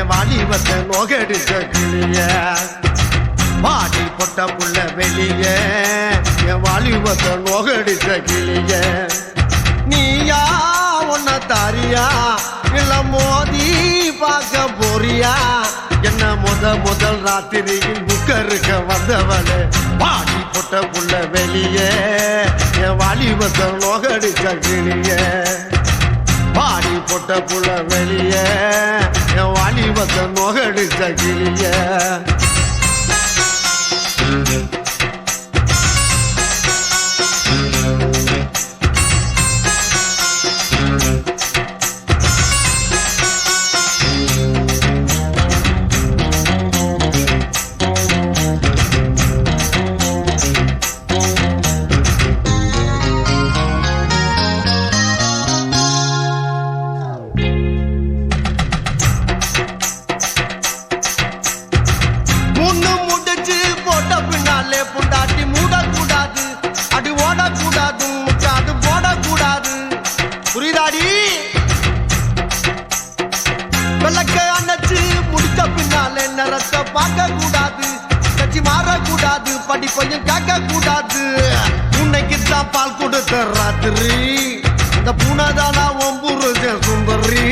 என் வாலிபத்தை நோகடிச்ச கிளிய பாடி பொட்ட புள்ள வெளிய என் வாலிபத்தை நோகடிச்ச கிளிய நீயா உன்ன தாரியா இல்ல மோதி பார்க்க போறியா என்ன முதல் ராத்திரியில் புக்கருக்க வந்தவளே பாடி பொட்ட புள்ள வெளிய என் வாலிபத்தை நோகடிச்ச கிளிய பாடி பொட்ட புள்ள வெளிய என் வாலிபத்தை நோகடிச்ச கிளிய புண்டாட்டி மூடக்கூடாது அடி ஓடக்கூடாது முக்காடு போடக்கூடாது புரியுதாடி விளக்க அணைச்சு முடித்த பின்னாலே நிறத்தை பார்க்க கூடாது கட்சி மாறக்கூடாது படிப்பையும் கேட்க கூடாது உன்னைக்குத்தான் பால் கொடுத்த ராத்திரி இந்த பூனைதானா ஒம்புருஜ சுந்தரி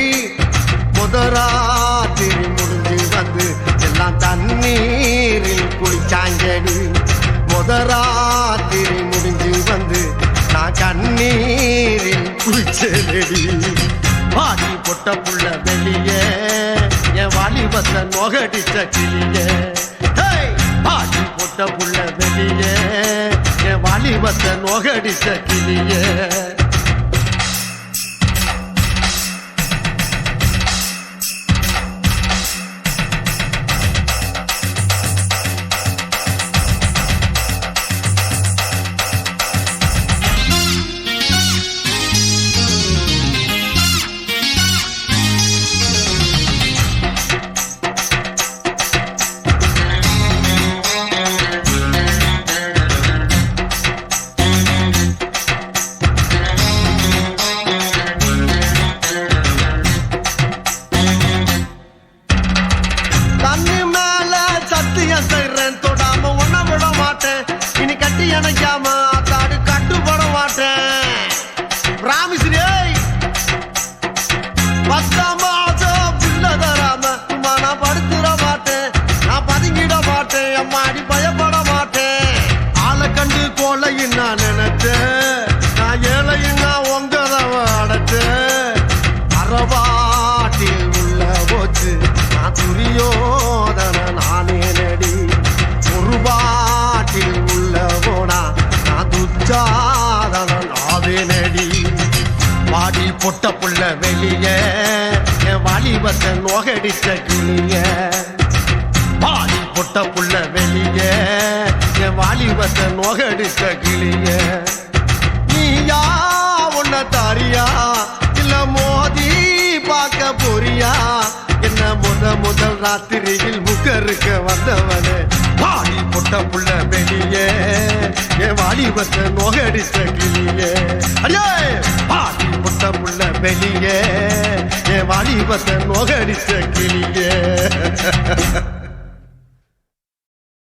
முதராத்திரி முடிஞ்சு வந்து எல்லாம் தண்ணீரில் குளிச்சாங்கடி முதராத்திரி முடிஞ்சு வந்து நான் கண்ணீரில் குளிச்சேடி பாடி பொட்ட புள்ள வெளிய என் வாலிபத்தை நோகடிச்ச கிளிய பாடி பொட்ட புள்ள வெளிய என் வாலிபத்தை நோகடிச்ச கிளிய தொடாம ஒன்ன விட மாட்டேன் இனி கட்டி அணைக்காம காடு கட்டுப்பட மாட்டேன் ராமிஸ்ரீ பத்தாம ஆசை புள்ள தராம சும்மா நான் படுத்துட மாட்டேன் நான் பதுங்கிட மாட்டேன் அம்மாடி பயப்பட மாட்டேன் ஆளை கண்டு கோலையும் நான் நினைச்சேன் நான் ஏழையும் நான் உங்கதவ அடைச்சேன் அறவாட்டில் உள்ள போச்சு நான் துரியோதன நானே நடி ஒரு பாட்டில் உள்ள போனா நான் துச்சாதன நாவே நடி பாடி பொட்ட புள்ள வெளிய என் வாலிபத்தை நோகடிச்ச கிளிய பாடி பொட்ட புள்ள வெளிய என் வாலிபத்தை நோகடிச்ச கிளிய நீயா உன்ன தாரியா இல்ல மோதி பார்க்க போறியா என்ன முதல் ராத்திரியில் புக்கருக்க வந்தவனே பாடி பொட்ட புள்ள வெளிய என் வாலிபத்தை நோகடிச்ச கிளிய அடியே பாடி பொட்ட புள்ள வெளிய என் வாலிபத்தை நோகடிச்ச கிளிய